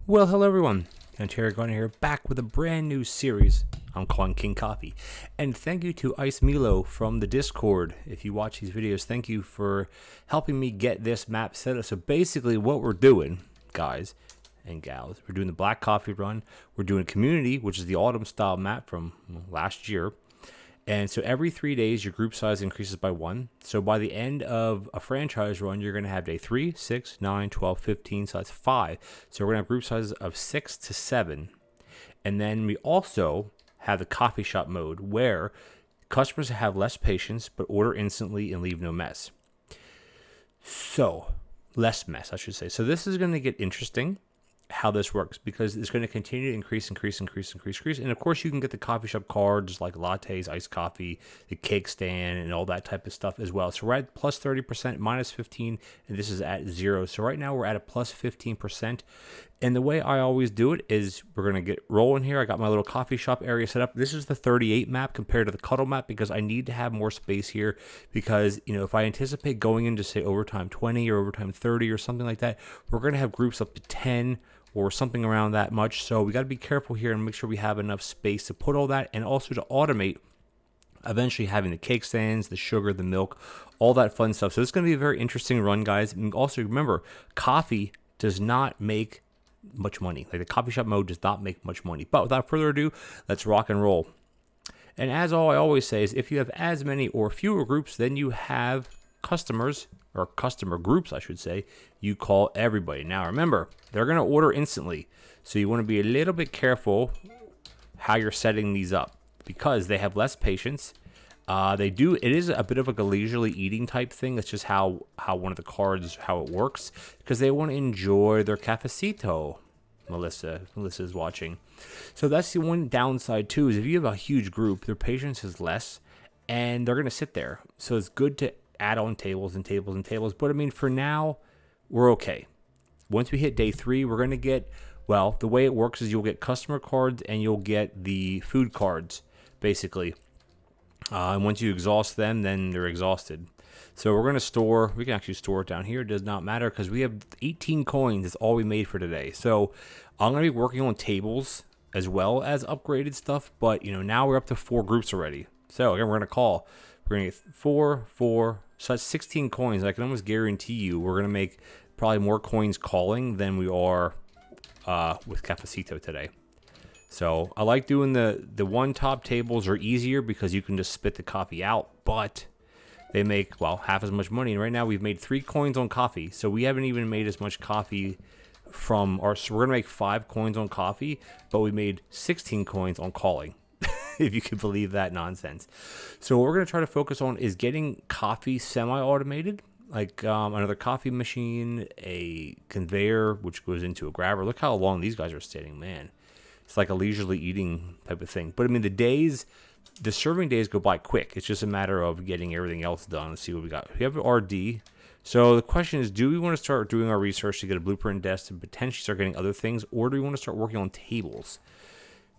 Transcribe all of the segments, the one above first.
Well, hello everyone. TheOntarioGardener here, back with a brand new series I'm calling King Coffee. And thank you to Ice Milo from the Discord. If you watch these videos, thank you for helping me get this map set up. So basically what we're doing, guys and gals, we're doing the Black Coffee Run. We're doing Community, which is the autumn style map from last year. And so every 3 days, your group size increases by 1. So by the end of a franchise run, you're going to have day 3, 6, 9, 12, 15. So that's 5. So we're going to have group sizes of 6 to 7. And then we also have the coffee shop mode where customers have less patience, but order instantly and leave no mess. So less mess, I should say. So this is going to get interesting, how this works, because it's going to continue to increase. And of course you can get the coffee shop cards like lattes, iced coffee, the cake stand, and all that type of stuff as well. So we're at plus 30%, minus 15, and this is at 0. So right now we're at a plus 15%. And the way I always do it is we're going to get rolling here. I got my little coffee shop area set up. This is the 38 map compared to the cuddle map because I need to have more space here because, if I anticipate going into, say, overtime 20 or overtime 30 or something like that, we're going to have groups up to 10 or something around that much. So we got to be careful here and make sure we have enough space to put all that and also to automate eventually having the cake stands, the sugar, the milk, all that fun stuff. So it's going to be a very interesting run, guys. And also remember, coffee does not make much money. Like the coffee shop mode does not make much money. But without further ado, let's rock and roll. And as I always say is if you have as many or fewer groups, then you have customers, or customer groups, I should say, you call everybody. Now remember, they're going to order instantly. So you want to be a little bit careful how you're setting these up because they have less patience. It is a bit of like a leisurely eating type thing. That's just how one of the cards, how it works, because they want to enjoy their cafecito. Melissa's watching. So that's the one downside too, is if you have a huge group, their patience is less and they're going to sit there. So it's good to add on tables and tables and tables. But I mean, for now, we're okay. Once we hit day 3, we're going to get, well, the way it works is you'll get customer cards and you'll get the food cards, basically. And once you exhaust them, then they're exhausted. So we're going to store, we can actually store it down here. It does not matter because we have 18 coins. That's all we made for today. So I'm going to be working on tables as well as upgraded stuff. But, now we're up to 4 groups already. So again, we're going to call. We're going to get 4, so that's 16 coins. I can almost guarantee you we're going to make probably more coins calling than we are with Cafecito today. So I like doing the one top tables are easier because you can just spit the coffee out, but they make, well, half as much money. And right now we've made 3 coins on coffee. So we haven't even made as much coffee so we're going to make 5 coins on coffee, but we made 16 coins on calling. If you can believe that nonsense. So what we're going to try to focus on is getting coffee semi-automated, like another coffee machine, a conveyor, which goes into a grabber. Look how long these guys are sitting, man. It's like a leisurely eating type of thing. But I mean, the serving days go by quick. It's just a matter of getting everything else done. Let's see what we got. We have RD. So the question is, do we want to start doing our research to get a blueprint desk and potentially start getting other things, or do we want to start working on tables?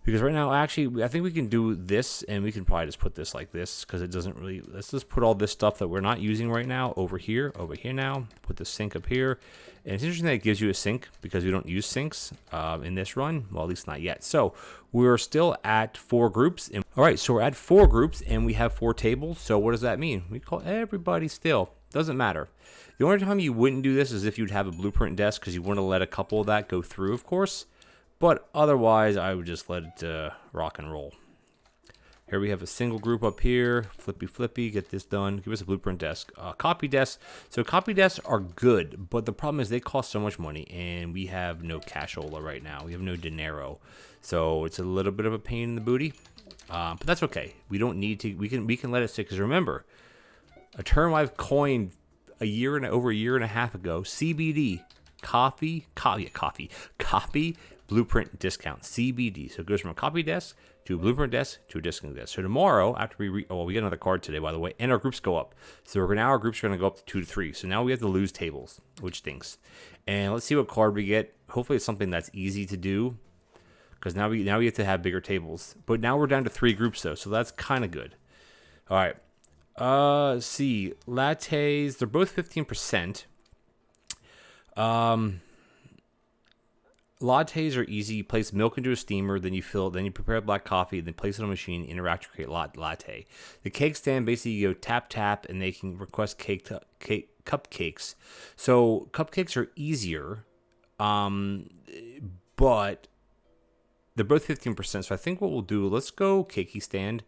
Because right now, actually, I think we can do this, and we can probably just put this like this, because it doesn't really, let's just put all this stuff that we're not using right now over here now, put the sink up here. And it's interesting that it gives you a sink, because we don't use sinks in this run, well, at least not yet. So we're still at 4 groups. All right, so we're at 4 groups, and we have 4 tables. So what does that mean? We call everybody still. Doesn't matter. The only time you wouldn't do this is if you'd have a blueprint desk, because you want to let a couple of that go through, of course. But otherwise, I would just let it rock and roll. Here we have a single group up here. Flippy, get this done. Give us a blueprint desk. Copy desks. So copy desks are good, but the problem is they cost so much money, and we have no cashola right now. We have no dinero. So it's a little bit of a pain in the booty. But that's okay. We don't need to. We can let it sit, because remember, a term I've coined over a year and a half ago, CBD, copy blueprint discount, CBD. So it goes from a copy desk to a blueprint desk to a discount desk. So tomorrow, after we get another card today, by the way, and our groups go up. So our groups are going to go up to 2 to 3. So now we have to lose tables, which stinks. And let's see what card we get. Hopefully it's something that's easy to do, because now we have to have bigger tables. But now we're down to 3 groups though, so that's kind of good. All right. Let's see. Lattes, they're both 15%. lattes are easy. You place milk into a steamer, then you fill it, then you prepare black coffee, then place it on a machine, interact to create latte. The cake stand, basically you go tap tap, and they can request cupcakes. So cupcakes are easier, but they're both 15%. So I think what we'll do, let's go cakey stand.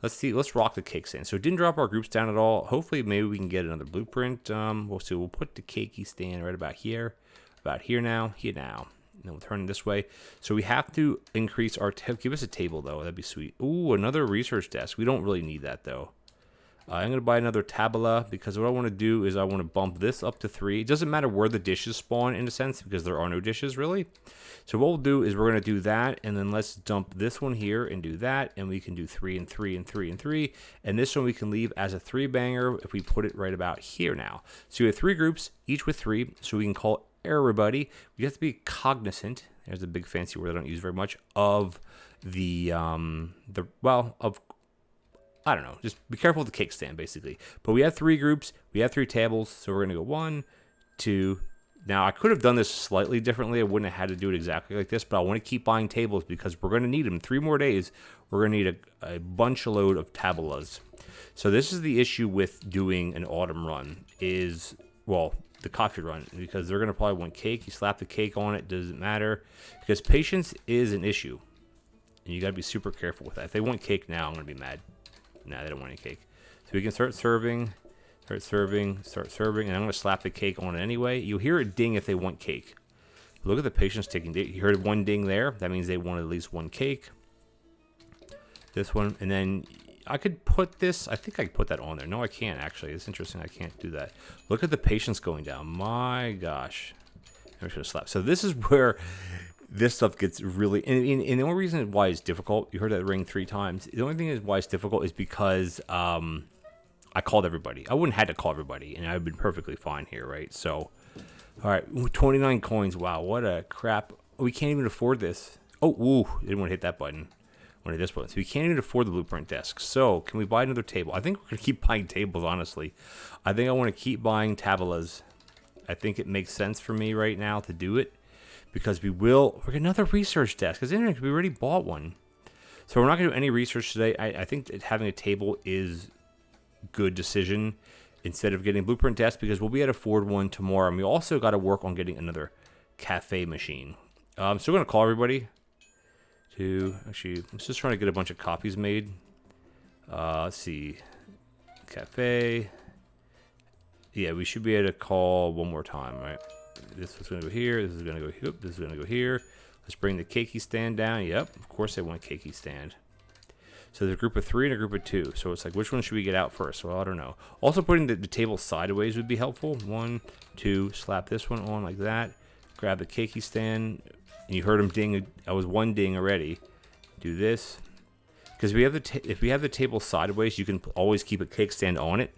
Let's rock the cake stand. So it didn't drop our groups down at all. Hopefully maybe we can get another blueprint. We'll see. We'll put the cakey stand right about here now. And then we'll turn it this way. So we have to increase our, give us a table though. That'd be sweet. Ooh, another research desk. We don't really need that though. I'm going to buy another tabula because what I want to do is I want to bump this up to 3. It doesn't matter where the dishes spawn in a sense because there are no dishes really. So what we'll do is we're going to do that, and then let's dump this one here and do that, and we can do 3 and 3 and 3 and 3. And this one we can leave as a 3-banger if we put it right about here now. So we have 3 groups, each with 3, so we can call everybody. We have to be cognizant, there's a big fancy word I don't use very much, of I don't know, just be careful with the cake stand, basically. But we have 3 groups, we have 3 tables, so we're going to go 1, 2. Now, I could have done this slightly differently. I wouldn't have had to do it exactly like this, but I want to keep buying tables because we're going to need them. 3 more days, we're going to need a bunch of load of tabulas. So this is the issue with doing an autumn run is, well, the coffee run, because they're going to probably want cake. You slap the cake on it, doesn't matter, because patience is an issue, and you got to be super careful with that. If they want cake now, I'm going to be mad. Nah, they don't want any cake. So we can start serving, and I'm going to slap the cake on it anyway. You'll hear it ding if they want cake. Look at the patience taking. You heard 1 ding there. That means they want at least 1 cake. This one, and then I could put this. I think I could put that on there. No, I can't actually. It's interesting. I can't do that. Look at the patience going down. My gosh. I'm just going to slap. So this is where this stuff gets really, and the only reason why it's difficult, you heard that ring 3 times. The only thing is why it's difficult is because I called everybody. I wouldn't have had to call everybody, and I've been perfectly fine here, right? So, all right, 29 coins. Wow, what a crap. We can't even afford this. Oh, woo, didn't want to hit that button. I wanted this button. So we can't even afford the blueprint desk. So can we buy another table? I think we're going to keep buying tables, honestly. I think I want to keep buying tabulas. I think it makes sense for me right now to do it. Because we're getting another research desk. Because we already bought one. So we're not going to do any research today. I think that having a table is good decision instead of getting a blueprint desk because we'll be able to afford one tomorrow. And we also got to work on getting another cafe machine. So we're going to call everybody actually, I'm just trying to get a bunch of copies made. Let's see. Cafe. Yeah, we should be able to call one more time, right? This is going to go here. This is going to go here. This is going to go here. Let's bring the cakey stand down. Yep, of course they want a cakey stand. So there's a group of 3 and a group of 2. So it's like, which one should we get out first? Well, I don't know. Also, putting the table sideways would be helpful. 1, 2, slap this one on like that. Grab the cakey stand. And you heard him ding. I was 1 ding already. Do this. Because if we have the table sideways, you can always keep a cake stand on it.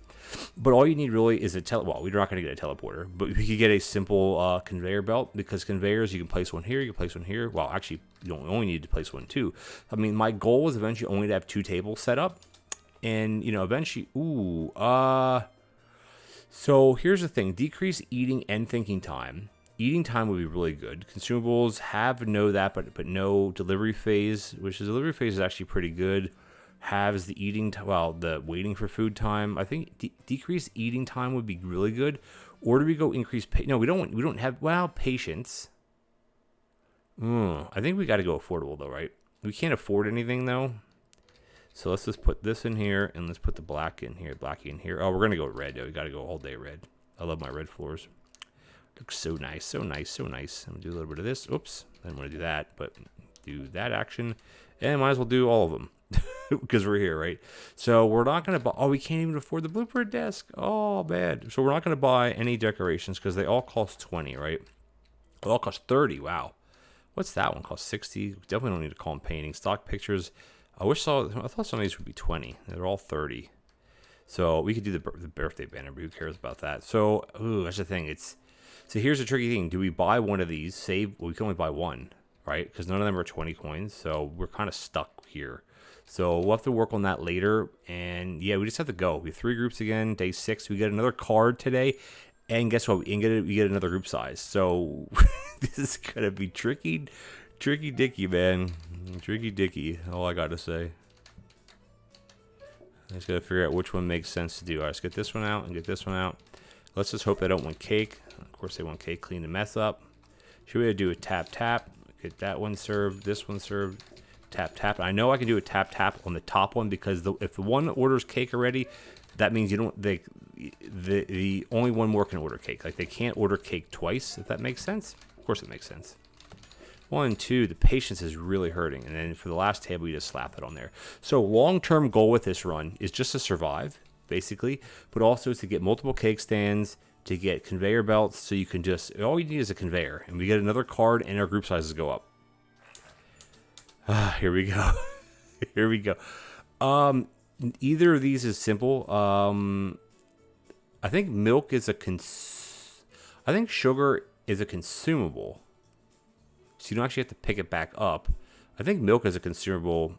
But all you need really is well, we're not going to get a teleporter, but we could get a simple conveyor belt, because conveyors, you can place one here, you can place one here. Well, actually, you don't only need to place one too. I mean, my goal was eventually only to have 2 tables set up, and eventually, so here's the thing: decrease eating and thinking time. Eating time would be really good. Consumables but no delivery phase, which the delivery phase is actually pretty good. Has the eating the waiting for food time. I think decrease eating time would be really good. Or do we go increase no, we don't have patience. I think we got to go affordable though, right? We can't afford anything though. So let's just put this in here, and let's put the black in here. Oh, we're gonna go red though. We got to go all day red. I love my red floors. Looks so nice, so nice, so nice. I'm gonna do a little bit of this. Oops, I didn't want to do that, but do that action, and might as well do all of them. Because we're here, right? So we're not going to buy. Oh, we can't even afford the blueprint desk. Oh, bad. So we're not going to buy any decorations because they all cost 20, right? They all cost 30. Wow. What's that one? Cost 60. Definitely don't need to call them painting. Stock pictures. I thought some of these would be 20. They're all 30. So we could do the birthday banner, but who cares about that? So, that's the thing. So here's the tricky thing. Do we buy one of these? We can only buy one, right? Because none of them are 20 coins. So we're kind of stuck here. So we'll have to work on that later. And yeah, we just have to go. We have 3 groups again. Day 6. We get another card today. And guess what? We get another group size. So this is gonna be tricky dicky, man. Tricky dicky. All I gotta say. I just gotta figure out which one makes sense to do. All right, let's get this one out and get this one out. Let's just hope they don't want cake. Of course, they want cake. Clean the mess up. Should we do a tap tap? Get that one served. This one served. Tap tap. I know I can do a tap tap on the top one because if the one orders cake already, that means you don't. The only one more can order cake. Like they can't order cake twice. If that makes sense. Of course, it makes sense. 1, 2. The patience is really hurting, and then for the last table, you just slap it on there. So long-term goal with this run is just to survive, basically, but also to get multiple cake stands, to get conveyor belts, so you can just all you need is a conveyor, and we get another card, and our group sizes go up. Here we go. Here we go. Either of these is simple. I think milk is I think sugar is a consumable. So you don't actually have to pick it back up. I think milk is a consumable.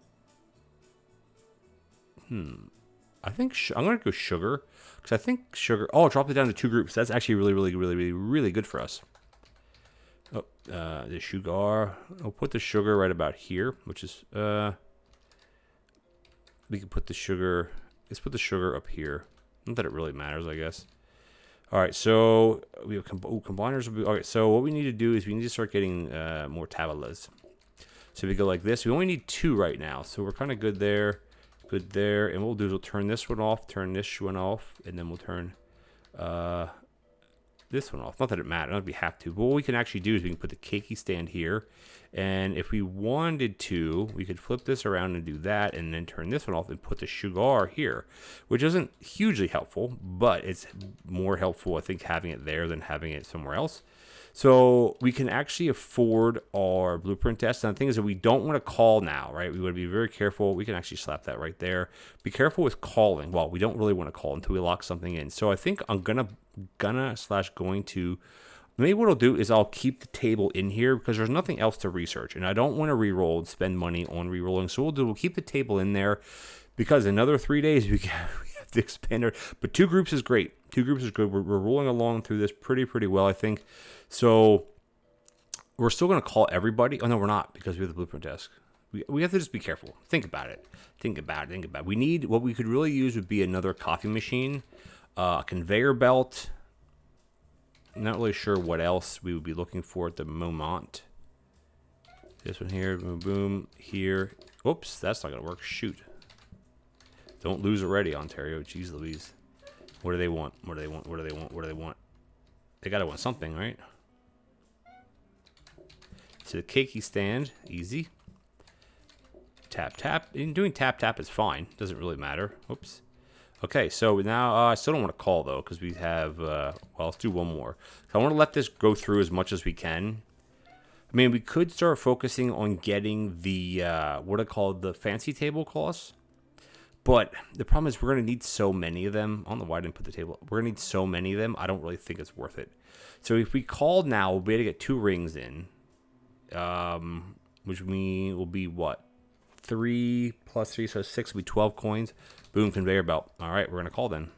I think I'm going to go sugar. Because I think sugar... Oh, drop it down to 2 groups. That's actually really good for us. Oh, the sugar. I'll put the sugar right about here, which is... we can put the sugar... Let's put the sugar up here. Not that it really matters, I guess. All right, so we have combiners. Okay, so what we need to do is we need to start getting more tabelas. So we go like this. We only need 2 right now, so we're kind of good there. Good there. And what we'll do is we'll turn this one off, turn this one off, and then we'll turn this one off. Not that it matters, not that we have to. But what we can actually do is we can put the cakey stand here. And if we wanted to, we could flip this around and do that, and then turn this one off and put the sugar here, which isn't hugely helpful, but it's more helpful, I think, having it there than having it somewhere else. So we can actually afford our blueprint test. And the thing is that we don't want to call now, right? We want to be very careful. We can actually slap that right there. Be careful with calling. Well, we don't really want to call until we lock something in. So I think I'm going to, maybe what I'll do is I'll keep the table in here because there's nothing else to research. And I don't want to re-roll and spend money on re-rolling. So we'll keep the table in there because another 3 days we have to expand it. But 2 groups is great. 2 groups is good. We're rolling along through this pretty well, I think. So we're still going to call everybody. Oh, no, we're not because we have the blueprint desk. We have to just be careful. Think about it. Think about it. We need, what we could really use would be another coffee machine, a conveyor belt. I'm not really sure what else we would be looking for at the moment. This one here, boom, boom, here. Oops, that's not going to work. Shoot. Don't lose already, Ontario. Jeez Louise. What do they want? What do they want? What do they want? What do they want? They got to want something, right? So the cakey stand, easy. Tap, tap. And doing tap, tap is fine. Doesn't really matter. Oops. Okay, so now I still don't want to call, though, because we have... well, let's do one more. So I want to let this go through as much as we can. I mean, we could start focusing on getting the, what I call the fancy tablecloths. But the problem is we're going to need so many of them. I don't know why I didn't put the table. We're going to need so many of them. I don't really think it's worth it. So if we call now, we'll be able to get 2 rings in. Which will be what? 3 plus 3, so 6 will be 12 coins. Boom, conveyor belt. All right, we're going to call then.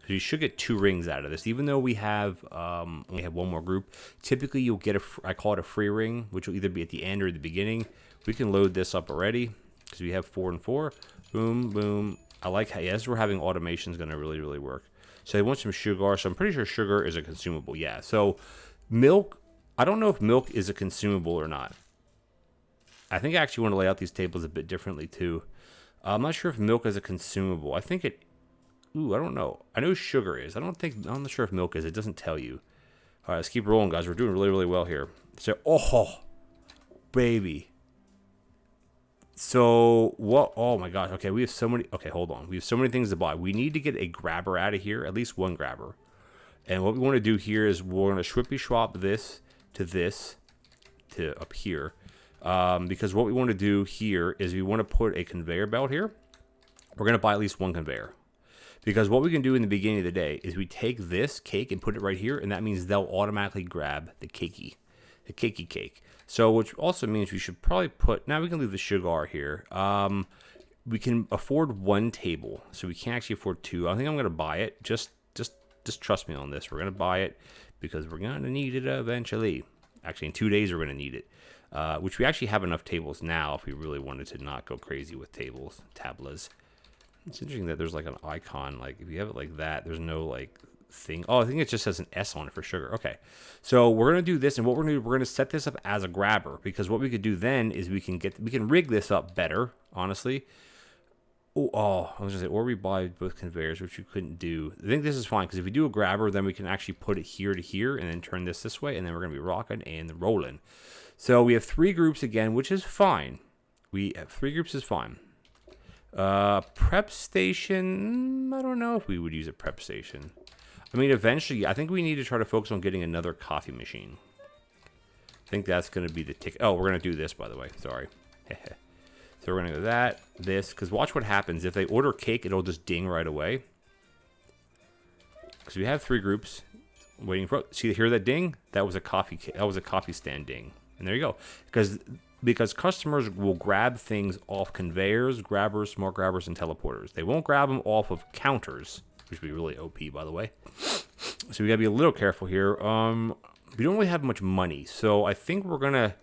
So you should get 2 rings out of this. Even though we have one more group, typically you'll get I call it a free ring, which will either be at the end or the beginning. We can load this up already because we have 4 and 4. Boom, boom. I like how, as we're having automation is going to really work. So they want some sugar. So I'm pretty sure sugar is a consumable. Yeah. So milk, I don't know if milk is a consumable or not. I think I actually want to lay out these tables a bit differently too. I'm not sure if milk is a consumable. I think it, I don't know. I know sugar is. I'm not sure if milk is. It doesn't tell you. All right, let's keep rolling, guys. We're doing really well here. So, oh, baby. So, what? Oh, my gosh. Okay, we have so many. Okay, hold on. We have so many things to buy. We need to get a grabber out of here, at least one grabber. And what we want to do here is we're going to shwippy swap this to up here. Because what we want to do here is we want to put a conveyor belt here. We're going to buy at least 1 conveyor. Because what we can do in the beginning of the day is we take this cake and put it right here, and that means they'll automatically grab the cakey cake. So, which also means we should probably put, now we can leave the sugar here. We can afford 1 table, so we can't actually afford 2. I think I'm going to buy it just just trust me on this. We're going to buy it because we're going to need it eventually. Actually, in 2 days, we're going to need it. Which we actually have enough tables now if we really wanted to not go crazy with tablas. It's interesting that there's like an icon. Like if you have it like that, there's no like thing. Oh, I think it just has an S on it for sugar. Okay. So we're going to do this, and what we're going to do, we're going to set this up as a grabber, because what we could do then is we can rig this up better, honestly. I was going to say, or we buy both conveyors, which you couldn't do. I think this is fine, because if we do a grabber, then we can actually put it here to here and then turn this way, and then we're going to be rocking and rolling. So we have 3 groups again, which is fine. We have 3 groups is fine. Prep station, I don't know if we would use a prep station. I mean, eventually, I think we need to try to focus on getting another coffee machine. I think that's going to be the ticket. Oh, we're going to do this, by the way. Sorry. So we're going to go this, because watch what happens. If they order cake, it'll just ding right away. Because we have 3 groups waiting for. See, hear that ding? That was a coffee stand ding. And there you go. Because customers will grab things off conveyors, grabbers, smart grabbers, and teleporters. They won't grab them off of counters, which would be really OP, by the way. So we gotta be a little careful here. We don't really have much money, so I think we're gonna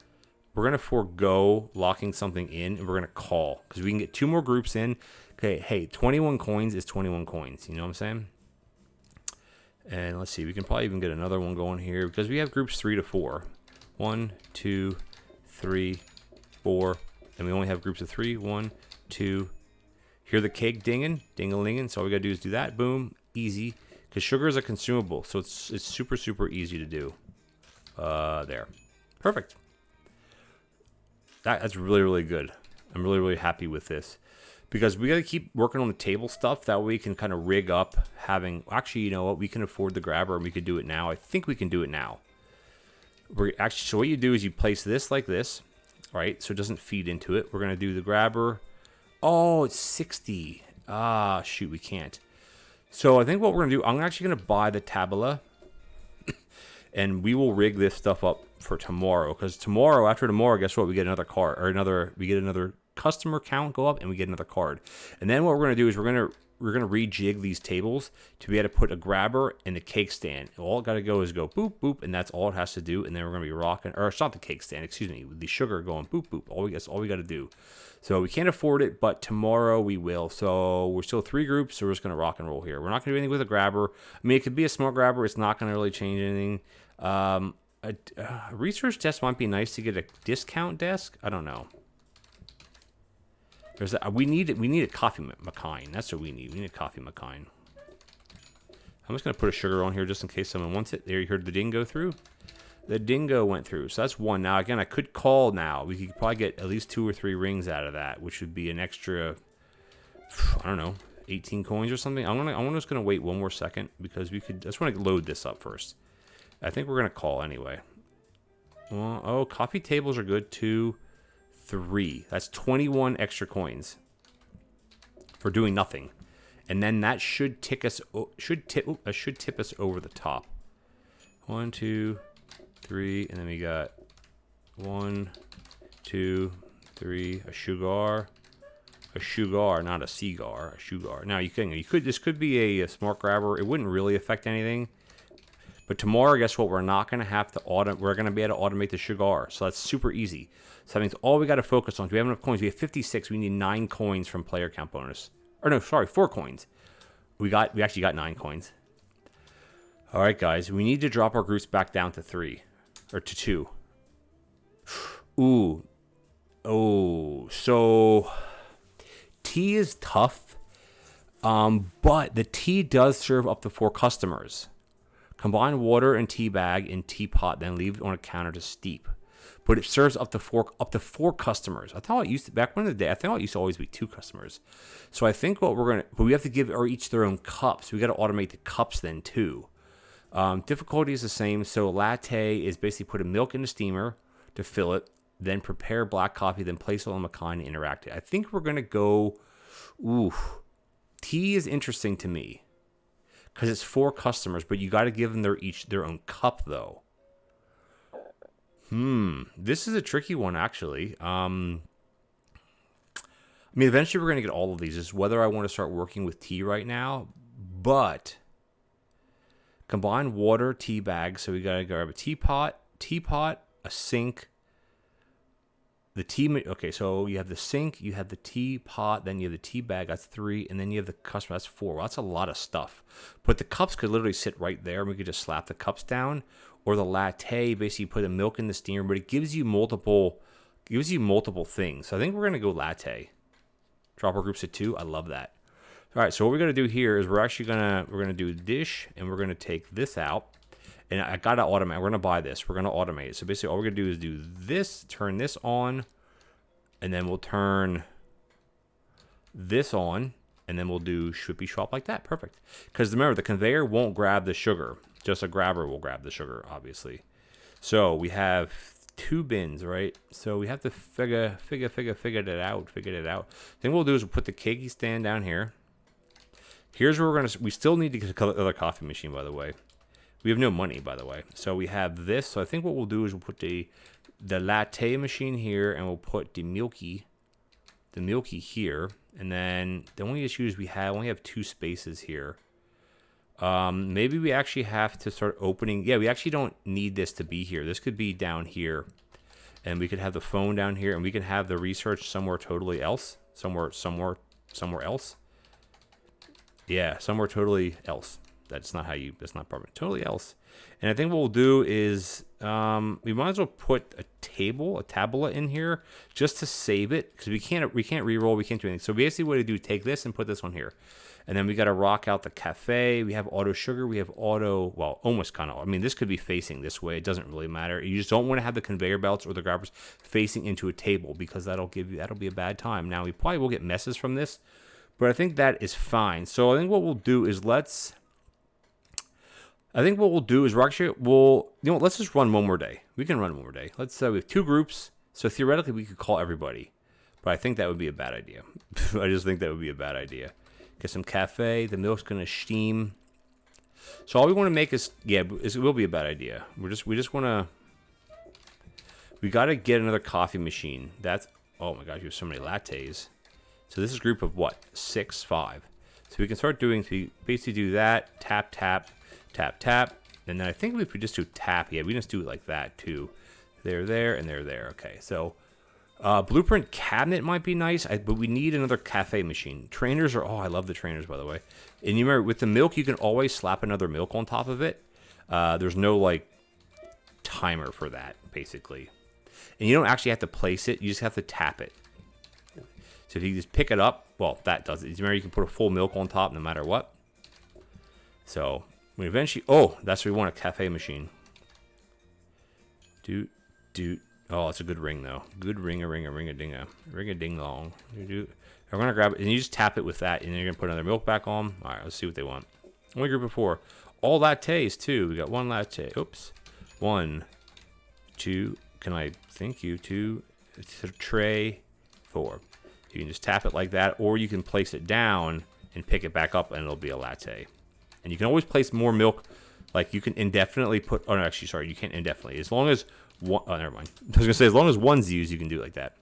forego locking something in, and we're gonna call, because we can get 2 more groups in. Okay, hey, 21 coins is 21 coins. You know what I'm saying? And let's see, we can probably even get another one going here, because we have groups 3 to 4. 1, 2, 3, 4, and we only have groups of 3. 1, 2. Hear the cake dinging, ding-a-linging. So all we gotta do is do that. Boom, easy. Because sugar is a consumable, so it's super, super easy to do. There, perfect. That's really, really good. I'm really, really happy with this, because we gotta keep working on the table stuff. That way we can kind of rig up having. Actually, you know what? We can afford the grabber, and we could do it now. I think we can do it now. So what you do is you place this like this, right? So it doesn't feed into it. We're going to do the grabber. Oh, it's 60. Ah, shoot, we can't. So I think what we're going to do, I'm actually going to buy the tabula, and we will rig this stuff up for tomorrow. Because after tomorrow, guess what? We get another card, or we get another customer count go up, and we get another card. And then what we're going to do is we're going to rejig these tables to be able to put a grabber in the cake stand. All it got to go is go boop, boop, and that's all it has to do. And then we're going to be rocking, or it's not the cake stand, excuse me, the sugar going boop, boop. That's all we got to do. So we can't afford it, but tomorrow we will. So we're still 3 groups, so we're just going to rock and roll here. We're not going to do anything with a grabber. I mean, it could be a small grabber. It's not going to really change anything. A research desk might be nice to get a discount desk. I don't know. We need a coffee McKine. That's what we need. We need a coffee McKine. I'm just going to put a sugar on here just in case someone wants it. There, you heard the ding go through? The dingo went through. So that's 1. Now, again, I could call now. We could probably get at least 2 or 3 rings out of that, which would be an extra, I don't know, 18 coins or something. I'm just going to wait 1 more second, because I just want to load this up first. I think we're going to call anyway. Well, coffee tables are good. 2, 3. That's 21 extra coins for doing nothing, and then that should tip us over the top. 1, 2, 3, and then we got 1, 2, 3. A sugar, not a cigar. A sugar. Now this could be a smart grabber. It wouldn't really affect anything. But tomorrow, guess what? We're not going to have to we're going to be able to automate the sugar. So that's super easy. So that means all we got to focus on, do we have enough coins? We have 56. We need 9 coins from player count bonus. Or no, sorry, 4 coins. We actually got 9 coins. All right, guys. We need to drop our groups back down to 3. Or to 2. Ooh. Oh. So tea is tough. But the tea does serve up to 4 customers. Combine water and tea bag in teapot, then leave it on a counter to steep. But it serves up to four customers. I thought it used to, back in the day, I thought it used to always be 2 customers. So I think but we have to give each their own cups. We got to automate the cups then too. Difficulty is the same. So latte is basically put a milk in the steamer to fill it, then prepare black coffee, then place it on the McKine and interact it. I think we're going to go, tea is interesting to me, because it's 4 customers, but you got to give them their own cup, though. This is a tricky one, actually. I mean, eventually we're going to get all of these. It's whether I want to start working with tea right now, but Combined water, tea bag. So we got to grab a teapot, a sink, the tea. Okay, so you have the sink, you have the teapot, then you have the tea bag. That's 3, and then you have the customer. That's 4. Well, that's a lot of stuff. But the cups could literally sit right there, and we could just slap the cups down. Or the latte, basically put the milk in the steamer, but it gives you multiple things. So I think we're gonna go latte. Drop our groups at 2. I love that. All right, so what we're gonna do here is we're gonna do dish, and we're gonna take this out. And I gotta automate. We're gonna buy this. We're gonna automate it. So basically, all we're gonna do is do this, turn this on, and then we'll turn this on, and then we'll do shwippy swap like that. Perfect. Because remember, the conveyor won't grab the sugar. Just a grabber will grab the sugar, obviously. So we have 2 bins, right? So we have to figure it out. Then what we'll do is we'll put the cakey stand down here. Here's where we still need to get another coffee machine, by the way. We have no money, by the way. So we have this. So I think what we'll do is we'll put the latte machine here, and we'll put the milky here. And then the only issue is we only have 2 spaces here. Maybe we actually have to start opening. Yeah, we actually don't need this to be here. This could be down here, and we could have the phone down here, and we can have the research somewhere totally else. Somewhere else. Yeah, somewhere totally else. That's not permanent. Totally else. And I think what we'll do is we might as well put a tablet in here just to save it, because we can't re-roll, we can't do anything. So basically what we do, take this and put this one here. And then we got to rock out the cafe. We have auto sugar. We have auto, well, almost kind of. I mean, this could be facing this way. It doesn't really matter. You just don't want to have the conveyor belts or the grabbers facing into a table, because that'll be a bad time. Now, we probably will get messes from this, but I think that is fine. So I think what we'll do is let's just run one more day. We can run one more day. Let's we have 2 groups. So theoretically, we could call everybody, but I think that would be a bad idea. I just think that would be a bad idea. Get some cafe. The milk's gonna steam. So all we want to make is it will be a bad idea. We got to get another coffee machine. Oh my gosh, you have so many lattes. So this is a group of what? 6, 5. So we can start doing. So we basically do that. Tap, tap, tap, tap. And then I think if we just do tap, we just do it like that too. They're there and they're there. Okay, so. Blueprint cabinet might be nice, but we need another cafe machine. Trainers I love the trainers, by the way. And you remember, with the milk, you can always slap another milk on top of it. There's no, timer for that, basically. And you don't actually have to place it. You just have to tap it. So if you just pick it up, well, that does it. Remember, you can put a full milk on top no matter what. So, we eventually... Oh, that's what we want, a cafe machine. Oh, it's a good ring, though. Good ring-a-ding-long. I'm going to grab it, and you just tap it with that, and then you're going to put another milk back on. All right, let's see what they want. Only group of 4. All lattes, too. We got 1 latte. Oops. 1, 2. Can I thank you? 2. It's a tray. 4. You can just tap it like that, or you can place it down and pick it back up, and it'll be a latte. And you can always place more milk. Like, you can indefinitely put... Oh, no, actually, sorry. You can't indefinitely. As long as... Oh, never mind. I was going to say, as long as one's used, you can do it like that.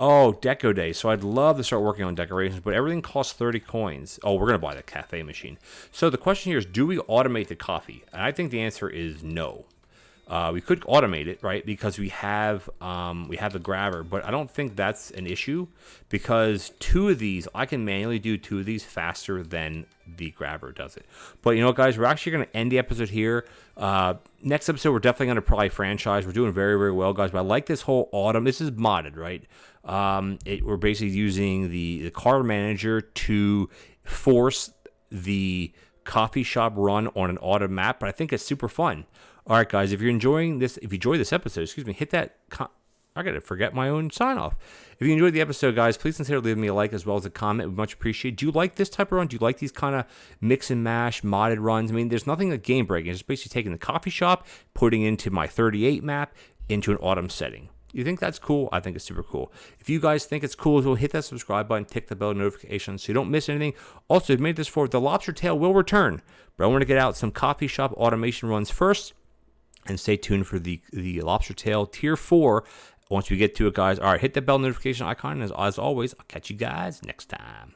Oh, Deco Day. So I'd love to start working on decorations, but everything costs 30 coins. Oh, we're going to buy the cafe machine. So the question here is, do we automate the coffee? And I think the answer is no. We could automate it, right? Because we have the grabber, but I don't think that's an issue, because 2 of these, I can manually do 2 of these faster than the grabber does it. But you know what, guys, we're actually going to end the episode here. Next episode, we're definitely going to probably franchise. We're doing very, very well, guys. But I like this whole autumn. This is modded, right? We're basically using the card manager to force the coffee shop run on an autumn map, but I think it's super fun. All right, guys, if you enjoyed this episode, hit that... I got to forget my own sign-off. If you enjoyed the episode, guys, please consider leaving me a like as well as a comment. We much appreciate it. Do you like this type of run? Do you like these kind of mix and mash modded runs? I mean, there's nothing like game breaking. It's just basically taking the coffee shop, putting into my 38 map into an autumn setting. You think that's cool? I think it's super cool. If you guys think it's cool as well, hit that subscribe button, tick the bell notification so you don't miss anything. Also, if you made this forward, the lobster tail will return. But I want to get out some coffee shop automation runs first. And stay tuned for the lobster tail tier 4 once we get to it, guys. All right, hit the bell notification icon. As always, I'll catch you guys next time.